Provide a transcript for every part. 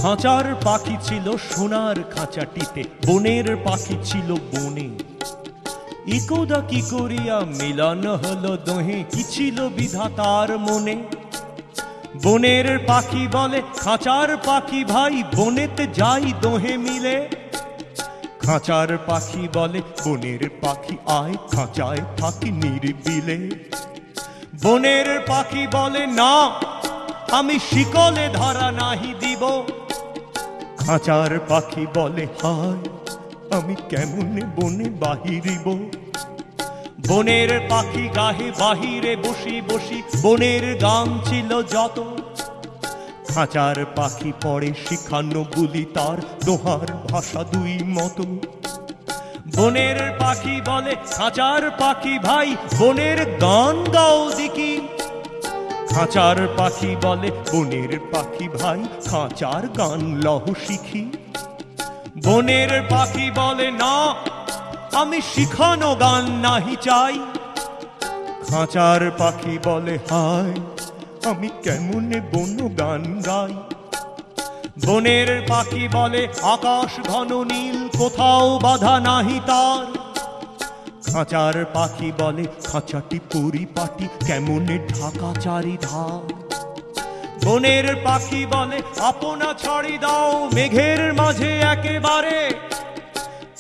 খাঁচার পাখি ছিল সোনার খাঁচাটিতে, বনের পাখি ছিল বনে। একদা কি করিয়া মিলন হলো দোহে, কি ছিল বিধাতার মনে। বনের পাখি বলে খাঁচার পাখি ভাই, বনেতে যাই দোহে মিলে। খাঁচার পাখি বলে বনের পাখি আয়, খাঁচায় থাকি নির্বিলে। বনের পাখি বলে না, আমি শিকলে ধরা নাহি দিব। খাঁচার পাখি বলে হায়, আমি কেমনে বনে বাহিরিব। বনের পাখি গাহে বাহিরে বসি বসি, বনের গান ছিল যত। খাঁচার পাখি পড়ে শিখানো বুলি তার, দোহার ভাষা দুই মতো। বনের পাখি বলে খাঁচার পাখি ভাই, বনের গান গাও দেখি। খাঁচার পাখি বলে বনের পাখি ভাই, খাঁচার গান লহ শিখি। বনের পাখি বলে না, আমি শিখানো গান নাহি চাই। খাঁচার পাখি বলে হায়, আমি কেমনে বন গান গাই। বনের পাখি বলে আকাশ ঘন নীল, কোথাও বাধা নাহি তার। খাঁচার পাখি বলে খাঁচাটি পরিপাটি, কেমনে ঢাকা চারিধার। বনের পাখি বলে আপনা ছাড়ি দাও, মেঘের মাঝে একেবারে।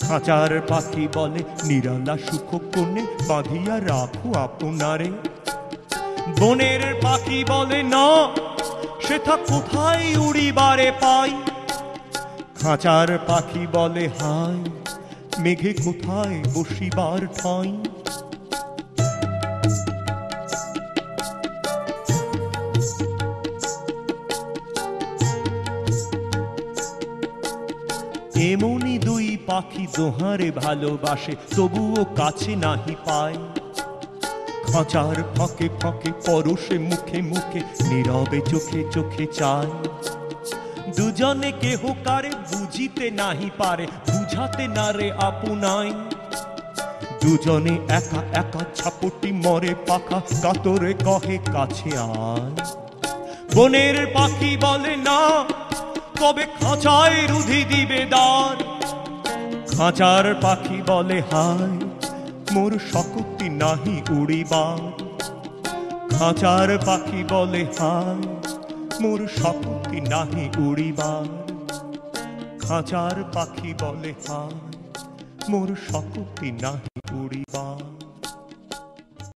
খাঁচার পাখি বলে নিরালা সুখ কোণে, বাঁধিয়া রাখো আপনারে। বনের পাখি বলে না, সেটা কোথায় উড়িবারে পাই। খাঁচার পাখি বলে হায়, মেঘে কোথায় বসিবার ঠাঁই। এমনি দুই পাখি দোহারে ভালোবাসে, তবুও কাছে নাহি পায়। খাঁচার ফাঁকে ফাঁকে পরশে মুখে মুখে, নীরবে চোখে চোখে চায়। দুজনে কেহ কারে বুঝিতে নাহি পারে, বুঝাতে না রে আপনাই। দুজনে একা একা ছাপটি মরে পাখা, কাতরে কহে কাছে আয়। বনের পাখি বলে না, তবে খাঁচায় রুধি দিবে দ্বার। খাঁচার পাখি বলে হায়, মোর শক্তি নাহি উড়িবার। খাঁচার পাখি বলে হায়, মোর শক্তি নাহি উড়িবার। খাঁচার পাখি বলে হায়, মোর শক্তি নাহি উড়িবার।